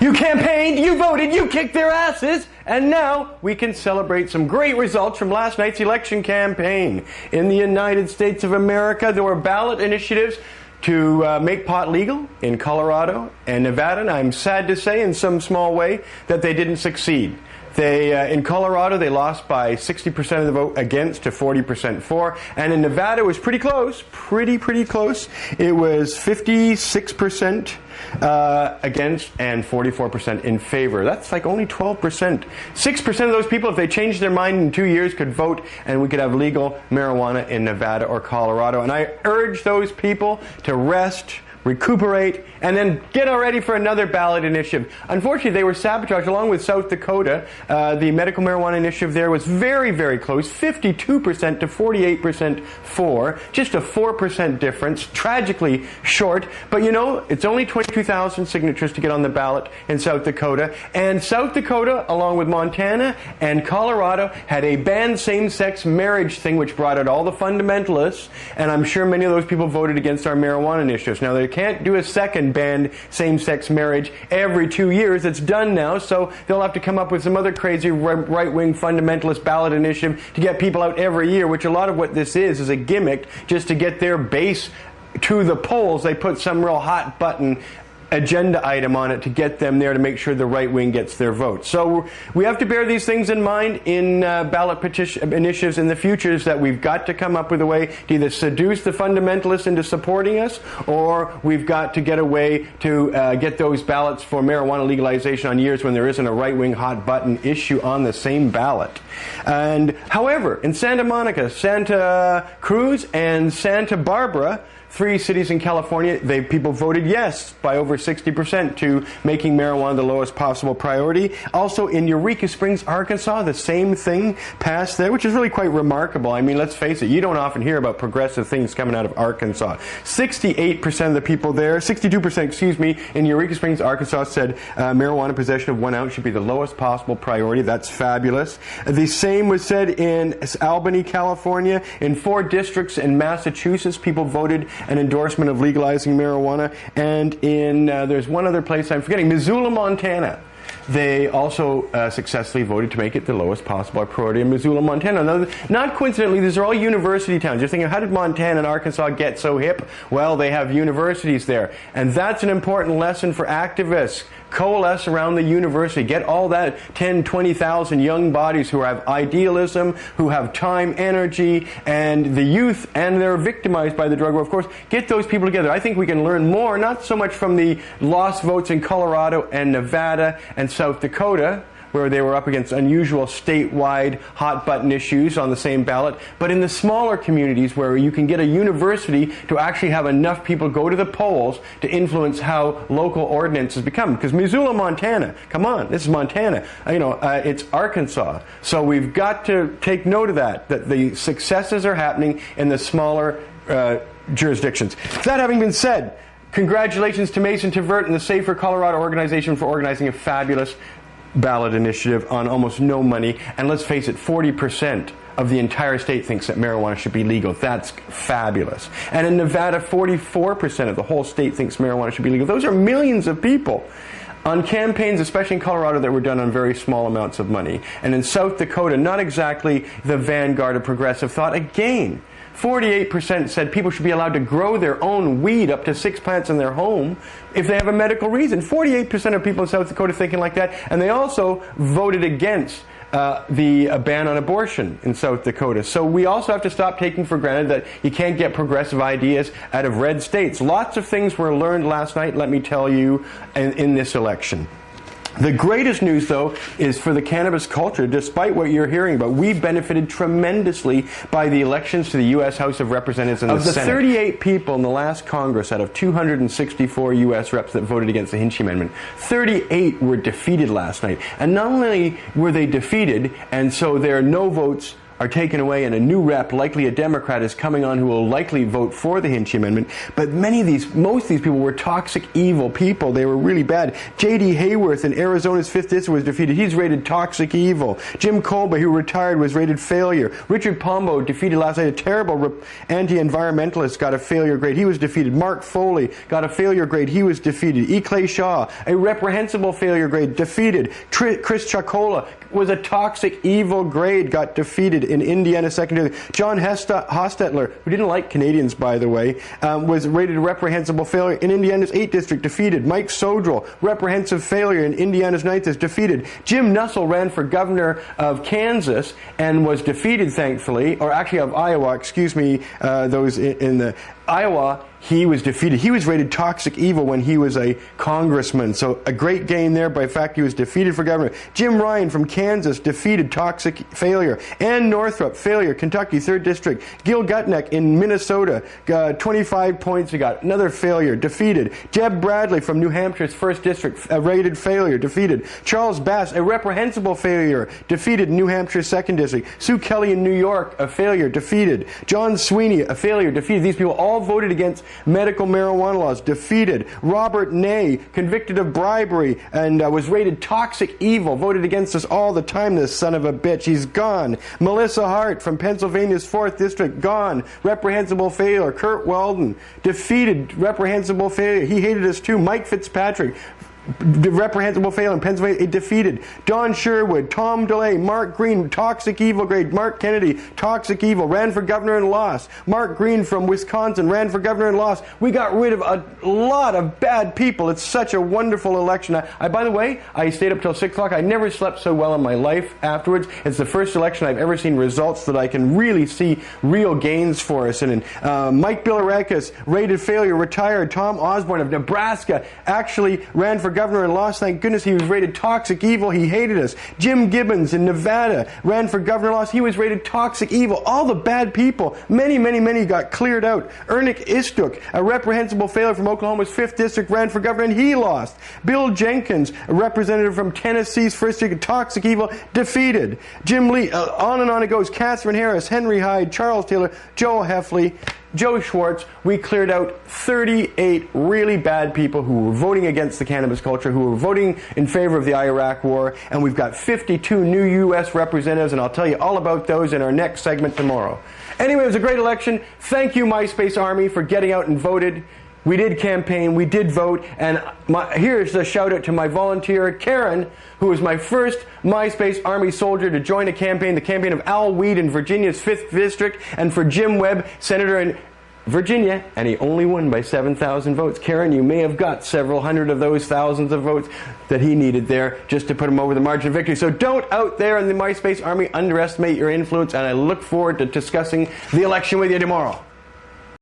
You campaigned, you voted, you kicked their asses, and now we can celebrate some great results from last night's election campaign. In the United States of America, there were ballot initiatives to make pot legal in Colorado and Nevada, and I'm sad to say in some small way that they didn't succeed. In Colorado, they lost by 60% of the vote against to 40% for. And in Nevada, it was pretty close, pretty close. It was 56% against and 44% in favor. That's like only 12%. 6% of those people, if they changed their mind in 2 years, could vote, and we could have legal marijuana in Nevada or Colorado. And I urge those people to rest, recuperate, and then get ready for another ballot initiative. Unfortunately, they were sabotaged along with South Dakota. The medical marijuana initiative there was very close, 52% to 48% for, just a 4% difference, tragically short. But you know, it's only 22,000 signatures to get on the ballot in South Dakota. And South Dakota, along with Montana and Colorado, had a banned same-sex marriage thing, which brought out all the fundamentalists. And I'm sure many of those people voted against our marijuana initiatives. Now, they can't do a second banned same-sex marriage every 2 years. It's done now, so they'll have to come up with some other crazy right-wing fundamentalist ballot initiative to get people out every year, which a lot of what this is a gimmick just to get their base to the polls. They put some real hot button agenda item on it to get them there to make sure the right wing gets their vote. So we have to bear these things in mind in ballot petition initiatives in the future, is that we've got to come up with a way to either seduce the fundamentalists into supporting us, or we've got to get a way to get those ballots for marijuana legalization on years when there isn't a right-wing hot button issue on the same ballot. And however, in Santa Monica, Santa Cruz, and Santa Barbara, 3 cities in California, people voted yes by over 60% to making marijuana the lowest possible priority. Also in Eureka Springs, Arkansas, the same thing passed there, which is really quite remarkable. I mean, let's face it, you don't often hear about progressive things coming out of Arkansas. 68% of the people there, 62%, excuse me, in Eureka Springs, Arkansas said marijuana possession of 1 ounce should be the lowest possible priority. That's fabulous. The same was said in Albany, California. In 4 districts in Massachusetts, people voted an endorsement of legalizing marijuana. And in, there's one other place I'm forgetting, Missoula, Montana. They also successfully voted to make it the lowest possible priority in Missoula, Montana. Now, not coincidentally, these are all university towns. You're thinking, how did Montana and Arkansas get so hip? Well, they have universities there. And that's an important lesson for activists. Coalesce around the university. Get all that 10, 20,000 young bodies who have idealism, who have time, energy, and the youth, and they're victimized by the drug war. Of course, get those people together. I think we can learn more, not so much from the lost votes in Colorado and Nevada and South Dakota, where they were up against unusual statewide hot-button issues on the same ballot, but in the smaller communities where you can get a university to actually have enough people go to the polls to influence how local ordinances become. Because Missoula, Montana, come on, this is Montana. It's Arkansas. So we've got to take note of that the successes are happening in the smaller jurisdictions. That having been said, congratulations to Mason Tvert and the Safer Colorado organization for organizing a fabulous ballot initiative on almost no money. And let's face it, 40% of the entire state thinks that marijuana should be legal. That's fabulous. And in Nevada, 44% of the whole state thinks marijuana should be legal. Those are millions of people on campaigns, especially in Colorado, that were done on very small amounts of money. And in South Dakota, not exactly the vanguard of progressive thought. Again, 48% said people should be allowed to grow their own weed, up to 6 plants in their home, if they have a medical reason. 48% of people in South Dakota thinking like that. And they also voted against the ban on abortion in South Dakota. So we also have to stop taking for granted that you can't get progressive ideas out of red states. Lots of things were learned last night, let me tell you, in this election. The greatest news, though, is for the cannabis culture. Despite what you're hearing about, we benefited tremendously by the elections to the U.S. House of Representatives and the Senate. Of the 38 people in the last Congress out of 264 U.S. reps that voted against the Hinchy Amendment, 38 were defeated last night. And not only were they defeated, and so their no votes are taken away and a new rep, likely a Democrat, is coming on who will likely vote for the Hinchy Amendment. But most of these people were toxic, evil people. They were really bad. J.D. Hayworth in Arizona's 5th District was defeated. He's rated toxic evil. Jim Colby, who retired, was rated failure. Richard Pombo, defeated last night. A terrible anti-environmentalist, got a failure grade. He was defeated. Mark Foley got a failure grade. He was defeated. E. Clay Shaw, a reprehensible failure grade, defeated. Chris Chacola was a toxic, evil grade, got defeated in Indiana secondary. John Hostetler, who didn't like Canadians, by the way, was rated a reprehensible failure in Indiana's 8th District, defeated. Mike Sodrell, reprehensive failure in Indiana's 9th District, defeated. Jim Nussle ran for governor of Kansas and was defeated, thankfully, or actually of Iowa, excuse me, those in the Iowa, he was defeated. He was rated toxic evil when he was a congressman. So a great gain there by fact he was defeated for governor. Jim Ryan from Kansas, defeated, toxic failure. Ann Northrup, failure, Kentucky, 3rd District. Gil Gutnick in Minnesota, 25 points he got, another failure, defeated. Jeb Bradley from New Hampshire's 1st District, a rated failure, defeated. Charles Bass, a reprehensible failure, defeated, New Hampshire's 2nd District. Sue Kelly in New York, a failure, defeated. John Sweeney, a failure, defeated. These people all voted against medical marijuana laws, defeated. Robert Ney, convicted of bribery and was rated toxic evil, voted against us all the time, this son of a bitch. He's gone. Melissa Hart from Pennsylvania's 4th District, gone. Reprehensible failure. Kurt Weldon, defeated, reprehensible failure. He hated us too. Mike Fitzpatrick, reprehensible failure in Pennsylvania, defeated. Don Sherwood, Tom DeLay, Mark Green, toxic evil grade. Mark Kennedy, toxic evil, ran for governor and lost. Mark Green from Wisconsin ran for governor and lost. We got rid of a lot of bad people. It's such a wonderful election. By the way, I stayed up till 6 o'clock. I never slept so well in my life afterwards. It's the first election I've ever seen results that I can really see real gains for us. And Mike Bilirakis, rated failure, retired. Tom Osborne of Nebraska actually ran for governor and lost. Thank goodness. He was rated toxic evil. He hated us. Jim Gibbons in Nevada ran for governor and lost. He was rated toxic evil. All the bad people, many got cleared out. Ernick Istuk, a reprehensible failure from Oklahoma's 5th District, ran for governor and he lost. Bill Jenkins, a representative from Tennessee's 1st District, toxic evil, defeated. Jim Lee, on and on it goes. Catherine Harris, Henry Hyde, Charles Taylor, Joe Heffley, Joe Schwartz. We cleared out 38 really bad people who were voting against the cannabis culture, who were voting in favor of the Iraq war, and we've got 52 new U.S. representatives, and I'll tell you all about those in our next segment tomorrow. Anyway, it was a great election. Thank you, MySpace Army, for getting out and voted. We did campaign, we did vote, and here's a shout out to my volunteer, Karen, who was my first MySpace Army soldier to join a campaign, the campaign of Al Weed in Virginia's 5th District, and for Jim Webb, Senator in Virginia, and he only won by 7,000 votes. Karen, you may have got several hundred of those thousands of votes that he needed there just to put him over the margin of victory. So don't out there in the MySpace Army underestimate your influence, and I look forward to discussing the election with you tomorrow.